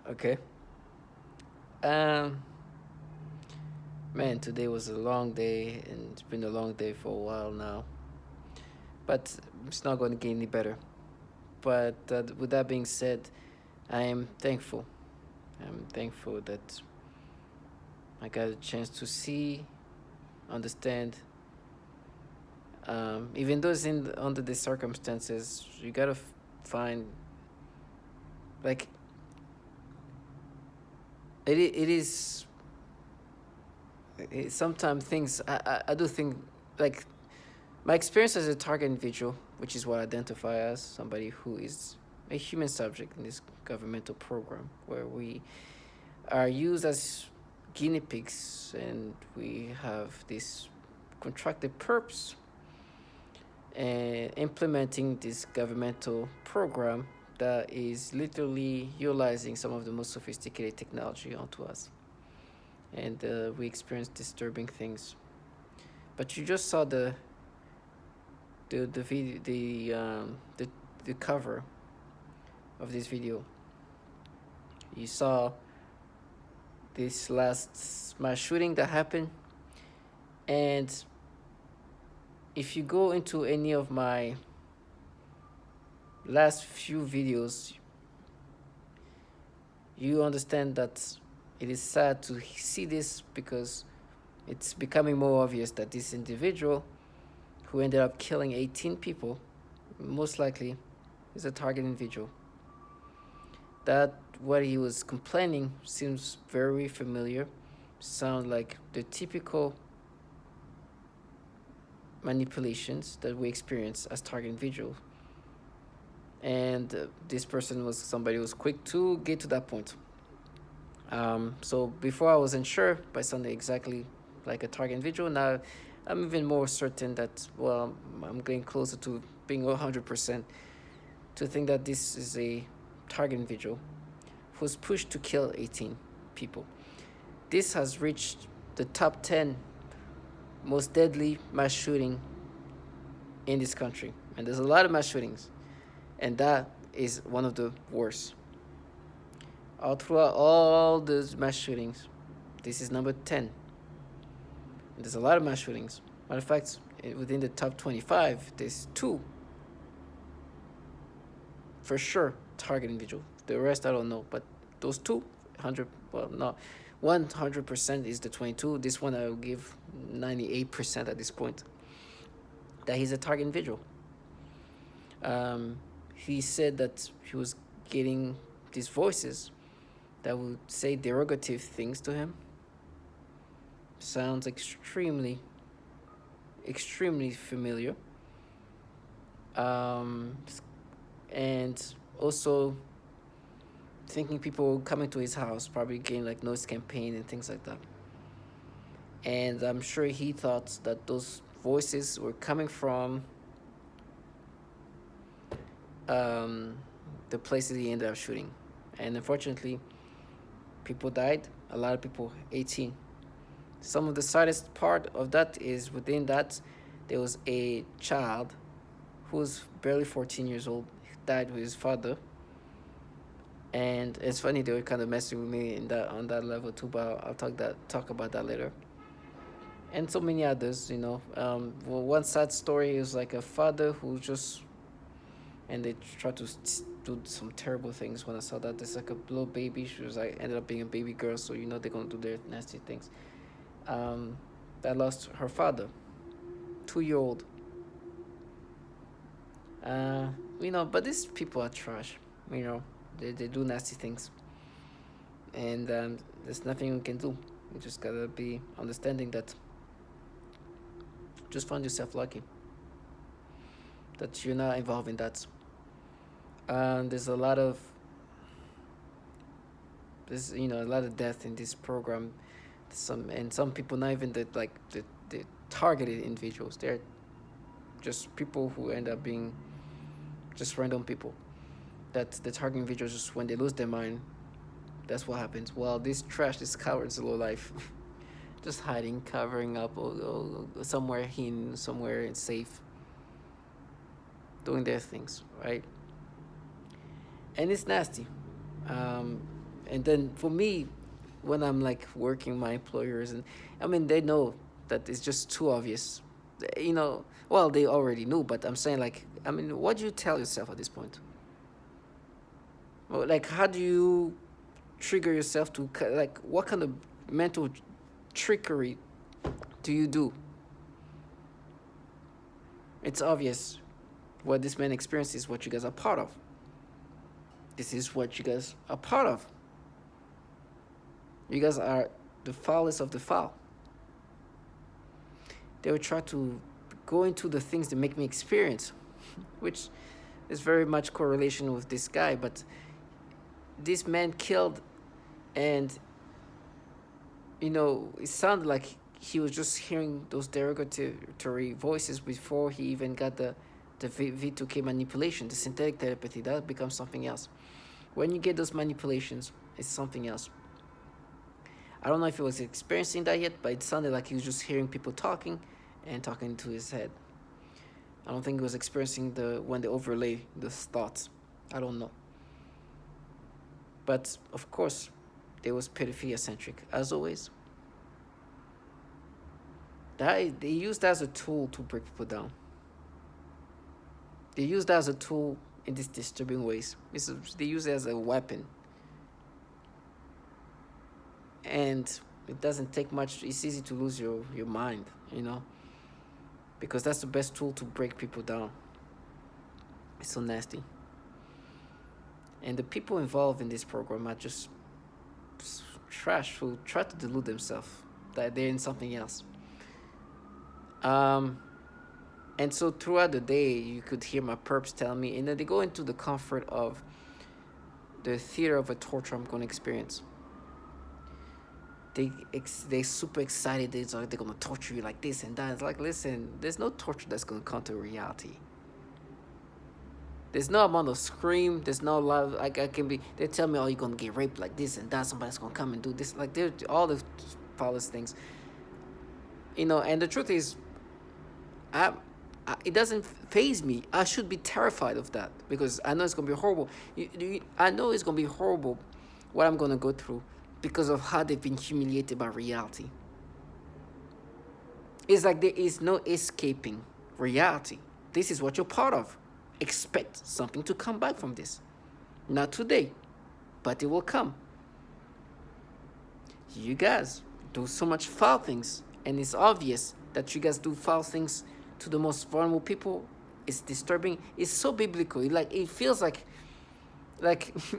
Okay. Um, Man, today was a long day, and it's been a long day for a while now. But it's not going to get any better. But with that being said, I am thankful. I'm thankful that I got a chance to see, understand. Even though it's under the circumstances, you gotta find like it is. Sometimes things I do think like my experience as a target individual, which is what I identify as somebody who is a human subject in this governmental program, where we are used as guinea pigs and we have this contracted purpose and implementing this governmental program that is literally utilizing some of the most sophisticated technology onto us. And we experience disturbing things. But you just saw the video the cover of this video. You saw this last mass shooting that happened, and if you go into any of my last few videos, you understand that it is sad to see this because it's becoming more obvious that this individual who ended up killing 18 people most likely is a target individual. That what he was complaining seems very familiar, sound like the typical manipulations that we experience as target individuals. And this person was somebody who was quick to get to that point. So before I wasn't sure, but sounded exactly like a target individual. Now I'm even more certain that, well, I'm getting closer to being 100% to think that this is a target individual who's pushed to kill 18 people. This has reached the top 10 most deadly mass shooting in this country. And there's a lot of mass shootings, and that is one of the worst. All throughout all the mass shootings, this is number 10. And there's a lot of mass shootings. Matter of fact, within the top 25, there's two for sure target individual. The rest I don't know, but those two, 100, well, no, 100% is the 22. This one I will give 98% at this point that he's a target individual. He said that he was getting these voices that would say derogative things to him. Sounds extremely familiar. Um, and also thinking people coming to his house, probably getting like noise campaign and things like that. And I'm sure he thought that those voices were coming from um, the places he ended up shooting. And unfortunately, people died. A lot of people, 18. Some of the saddest part of that is within that, there was a child who was barely 14 years old, died with his father. And it's funny they were kind of messing with me in that on that level too, but I'll talk about that later. And so many others, Well, one sad story is like a father who just and they tried to do some terrible things. When I saw that, there's like a little baby. She was like ended up being a baby girl, so they're gonna do their nasty things. Um, that lost her father, 2 year old. Uh, but these people are trash. They do nasty things, and there's nothing we can do. You just gotta be understanding that. Just find yourself lucky that you're not involved in that. And there's a lot of death in this program. Some people not even the targeted individuals. They're just people who end up being just random people. That the target individuals just when they lose their mind, that's what happens. Well, this trash, this cowards low life, just hiding, covering up, somewhere hidden, somewhere safe, doing their things, right? And it's nasty. Um, And then for me, when I'm like working my employers, and I mean they know that it's just too obvious, you know. Well, they already knew, but I'm saying like, I mean, what do you tell yourself at this point? Well, like, how do you trigger yourself to like, what kind of mental trickery do you do? It's obvious what this man experiences, what you guys are part of. This is what you guys are part of. You guys are the foulest of the foul. They will try to go into the things that make me experience, which is very much correlation with this guy. But this man killed, and it sounded like he was just hearing those derogatory voices before he even got the V2K manipulation, the synthetic telepathy. That becomes something else. When you get those manipulations, it's something else. I don't know if he was experiencing that yet, but it sounded like he was just hearing people talking and talking to his head. I don't think he was experiencing when they overlay the thoughts. I don't know. But of course, they was pedophilia centric, as always. They used that as a tool to break people down. They use that as a tool in these disturbing ways. They use it as a weapon. And it doesn't take much. It's easy to lose your mind, because that's the best tool to break people down. It's so nasty. And the people involved in this program are just trash who try to delude themselves that they're in something else. And so throughout the day, you could hear my perps tell me, and then they go into the comfort of the theater of a torture I'm going to experience. They super excited. They're going to torture you like this and that. It's like, listen, there's no torture that's going to come to reality. There's no amount of scream. There's no love. Like, they tell me, oh, you're going to get raped like this and that. Somebody's going to come and do this. Like, they're all the foulest things. And the truth is, it doesn't faze me. I should be terrified of that because I know it's going to be horrible. I know it's going to be horrible what I'm going to go through because of how they've been humiliated by reality. It's like there is no escaping reality. This is what you're part of. Expect something to come back from this. Not today, but it will come. You guys do so much foul things, and it's obvious that you guys do foul things to the most vulnerable people. It's disturbing. It's so biblical. It feels like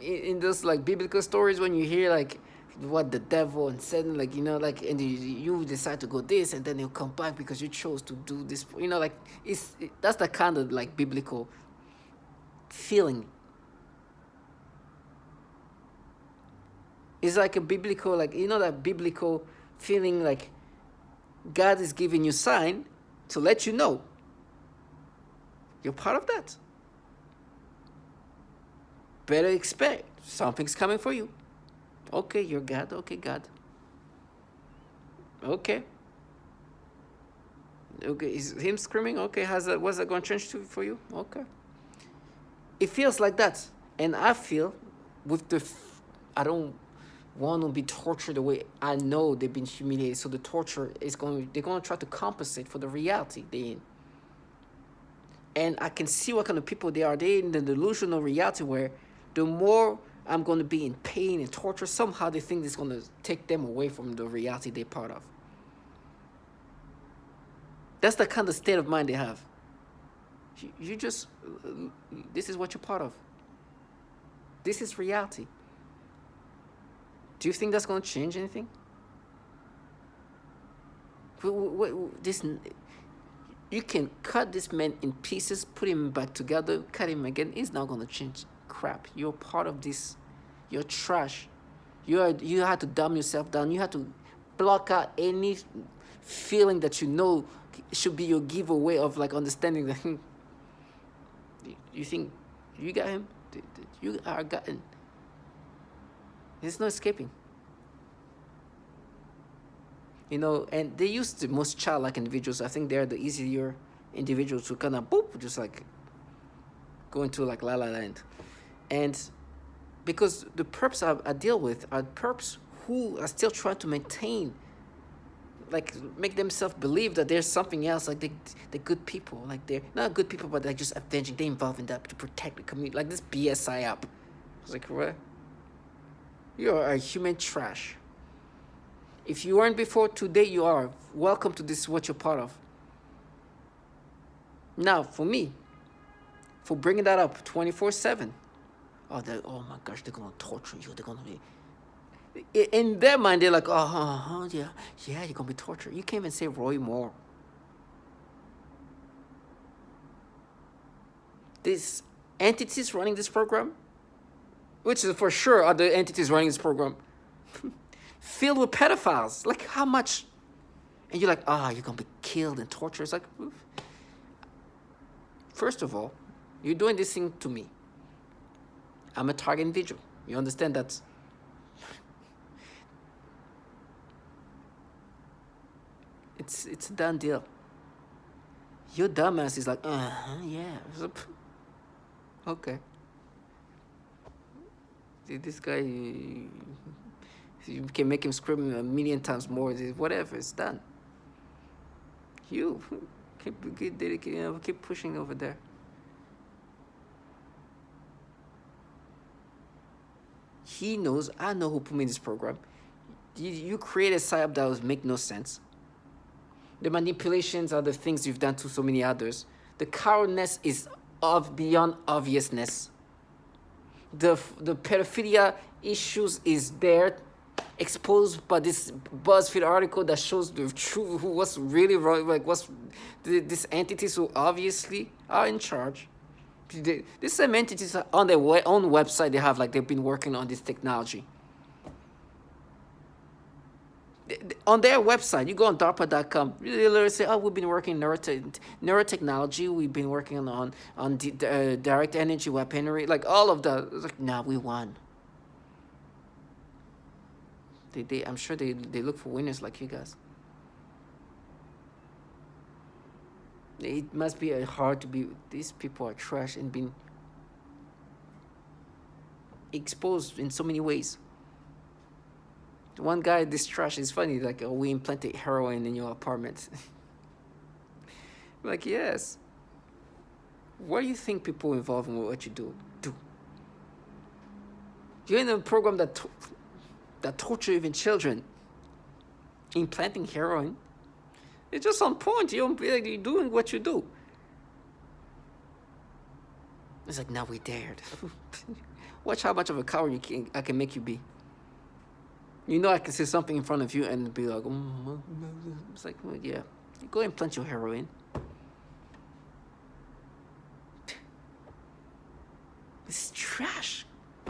in those like biblical stories when you hear like what the devil and Satan and you decide to go this and then you'll come back because you chose to do this. That's the kind of like biblical feeling. It's like a biblical that biblical feeling like God is giving you sign to let you know you're part of that. Better expect something's coming for you. Okay, you're God. Okay, God. Okay. Is him screaming? Okay, what's that going to change for you? Okay. It feels like that, and I feel I don't want to be tortured the way I know they've been humiliated. So the torture they're going to try to compensate for the reality they're in. And I can see what kind of people they are. They're in the delusional reality where the more I'm going to be in pain and torture, somehow they think it's going to take them away from the reality they're part of. That's the kind of state of mind they have. This is what you're part of. This is reality. Do you think that's going to change anything? You can cut this man in pieces, put him back together, cut him again. It's not going to change crap. You're part of this. You're trash. You have to dumb yourself down. You have to block out any feeling that should be your giveaway of like understanding that you think you got him. You are gotten. There's no escaping. And they use the most childlike individuals. I think they're the easier individuals to kind of just like go into like La La Land. And because the perps I deal with are perps who are still trying to maintain, like, make themselves believe that there's something else, like they're good people, like they're not good people, but they're just avenging, they're involved in that to protect the community, like this BSI app. I was like, what? You are a human trash. If you weren't before, today you are. Welcome to this, what you're part of. Now, for me, for bringing that up 24/7, oh my gosh, they're gonna torture you. They're gonna be. In their mind, they're like, yeah, you're gonna be tortured. You can't even say Roy Moore. These entities running this program, which is for sure are the entities running this program, filled with pedophiles. Like, how much? And you're like, you're gonna be killed and tortured. It's like, oof. First of all, you're doing this thing to me. I'm a target individual. You understand that? It's a done deal. Your dumbass is like, yeah. Okay. This guy, you can make him scream a million times more. Whatever, it's done. You keep pushing over there. He knows. I know who put me in this program. You created a setup that was make no sense. The manipulations are the things you've done to so many others. The cowardness is beyond obviousness. The pedophilia issues is there, exposed by this BuzzFeed article that shows the truth, what's really wrong, like what's these entities who obviously are in charge. These same entities on their own website, they've been working on this technology. On their website, you go on DARPA.com, you literally say, we've been working in neurotechnology, we've been working on direct energy weaponry, like all of that. It's like, nah, we won. I'm sure they look for winners like you guys. It must be hard to be, these people are trash and being exposed in so many ways. One guy, this trash is funny, like, we implanted heroin in your apartment. Like, yes. What do you think people involved in what you do? You're in a program that torture even children. Implanting heroin. It's just on point. You're doing what you do. It's like, now we dared. Watch how much of a coward I can make you be. You know I can say something in front of you and be like, it's like, well, yeah, you go and plant your heroin. It's trash.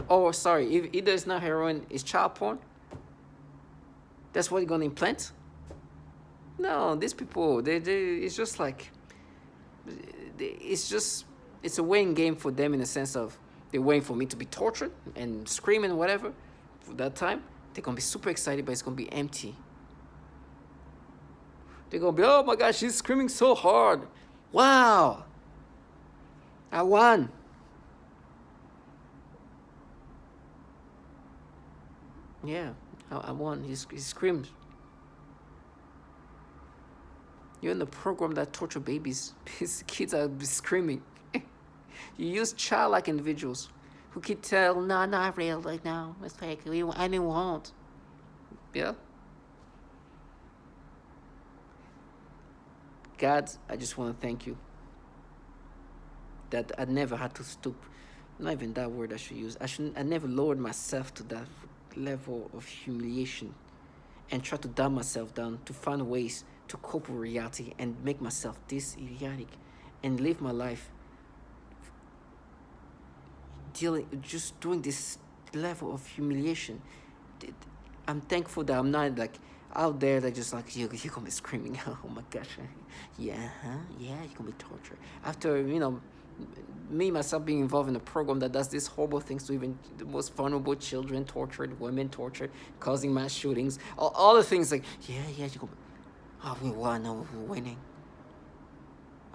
Oh, sorry, if either it's not heroin, it's child porn. That's what you're gonna implant? No, these people, it's just like, it's a weighing game for them in the sense of they're waiting for me to be tortured and screaming and whatever for that time. They're going to be super excited, but it's going to be empty. They're going to be, oh my gosh, she's screaming so hard. Wow. I won. Yeah, I won. He screamed. You're in the program that torture babies. His kids are screaming. You use childlike individuals who can tell, no, not real, like, no, it's fake. I didn't want. Yeah? God, I just want to thank you that I never had to stoop. Not even that word I should use. I never lowered myself to that level of humiliation and try to dumb myself down to find ways to cope with reality and make myself this idiotic and live my life just doing this level of humiliation. I'm thankful that I'm not like out there that just like you're gonna be screaming. Oh my gosh, yeah, yeah, you're gonna be tortured. After me myself being involved in a program that does these horrible things to even the most vulnerable children, tortured women, tortured, causing mass shootings, all the things like yeah, you're gonna. We won. No, we're winning.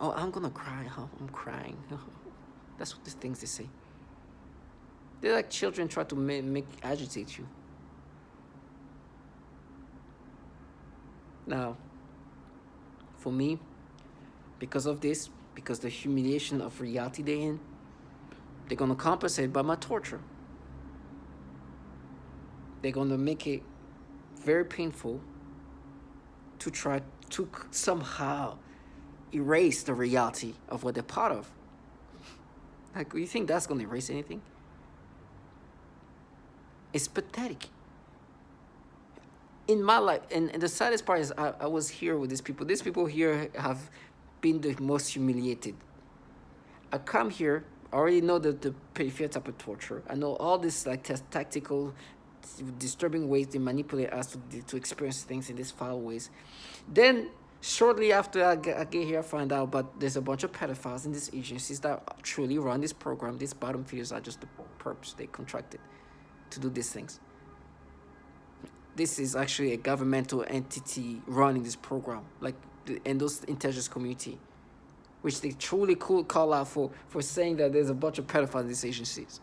I'm gonna cry. I'm crying. That's what these things they say. They're like children try to make agitate you. Now, for me, because of this, because the humiliation of reality they're in, they're gonna compensate by my torture. They're gonna make it very painful to try to somehow erase the reality of what they're part of. Like, you think that's gonna erase anything? It's pathetic. In my life, and the saddest part is I was here with these people. These people here have been the most humiliated. I come here, I already know the pedophilia type of torture. I know all this like tactical, disturbing ways they manipulate us to experience things in these foul ways. Then shortly after I get here, I find out, but there's a bunch of pedophiles in these agencies that truly run this program. These bottom feeders are just the perps they contracted to do these things. This is actually a governmental entity running this program, like and those intelligence community, which they truly could call out for saying that there's a bunch of pedophiles in these agencies.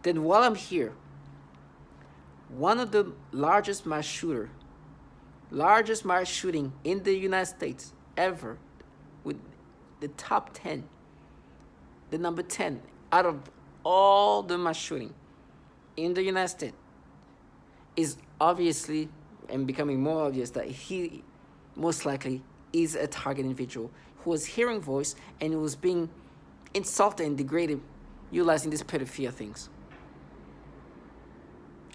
Then while I'm here, one of the largest mass shooting in the United States ever, with the top 10, the number 10 out of all the mass shooting in the United States, is obviously and becoming more obvious that he most likely is a target individual who was hearing voice and who was being insulted and degraded utilizing these pedophilia things,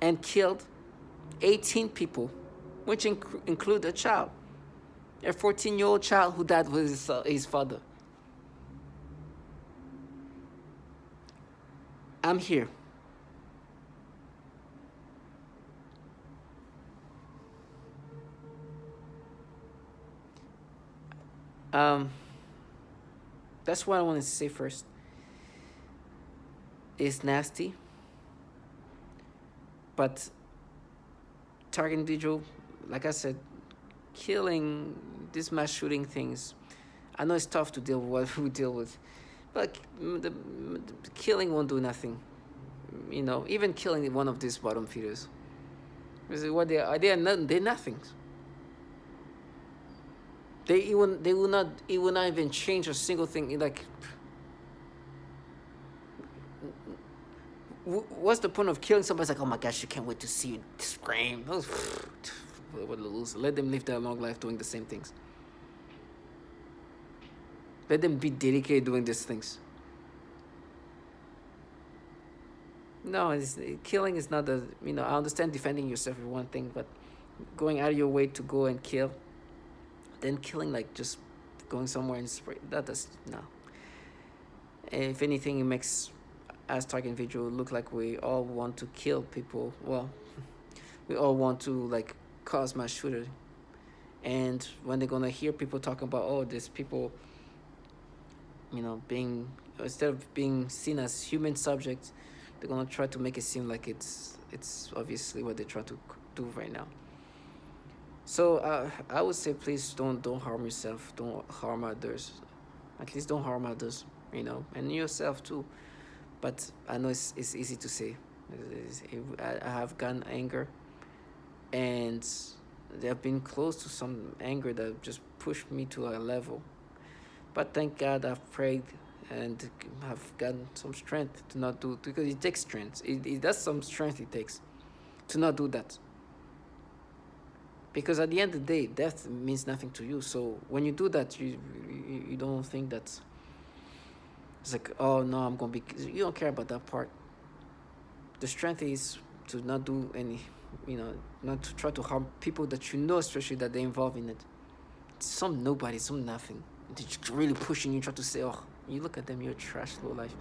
and killed 18 people, which include a child, a 14-year-old child who died with his father. I'm here. That's what I wanted to say first. It's nasty, but target individual, like I said, killing these mass shooting things. I know it's tough to deal with what we deal with, but the killing won't do nothing. You know, even killing one of these bottom feeders, what they are, they're nothing. They will not, it will not even change a single thing. Like, what's the point of killing somebody? It's like, oh my gosh, you can't wait to see you scream. What a loser. Let them live their long life doing the same things. Let them be dedicated doing these things. No, killing is not the, I understand defending yourself is one thing, but going out of your way to go and kill, then killing, like just going somewhere and spray, that does, no. If anything, it makes us target individual look like we all want to kill people. Well, we all want to like cause mass shooter. And when they're gonna hear people talking about, oh, there's people, being, instead of being seen as human subjects, they're gonna try to make it seem like it's obviously what they try to do right now. So I would say, please don't harm yourself, don't harm others. At least don't harm others, and yourself too. But I know it's easy to say. I have gotten anger, and they have been close to some anger that just pushed me to a level. But thank God I've prayed and have gotten some strength to not do, because it takes strength. That's some strength it takes to not do that. Because at the end of the day, death means nothing to you. So when you do that, you don't think that it's like, oh no, I'm gonna be. You don't care about that part. The strength is to not do any, not to try to harm people that especially that they're involved in it. Some nobody, some nothing. They're just really pushing you, try to say, oh, you look at them, you're trash, low life.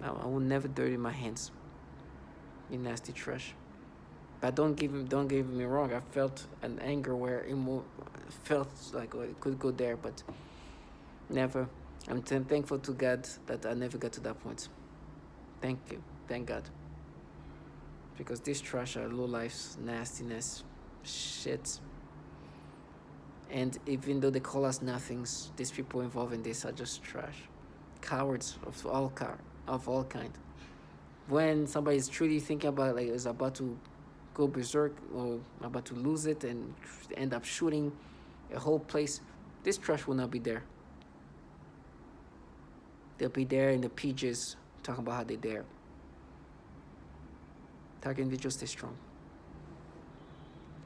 No, I will never dirty my hands. You nasty trash. But don't get me wrong. I felt an anger where it felt like it could go there, but never. I'm thankful to God that I never got to that point. Thank you, thank God. Because this trash are low life's nastiness, shit. And even though they call us nothings, these people involved in this are just trash. cowards of all kind. When somebody's truly thinking about, like, is about to go berserk or about to lose it and end up shooting a whole place, this trash will not be there. They'll be there in the pages talking about how they dare. Target individuals stay strong.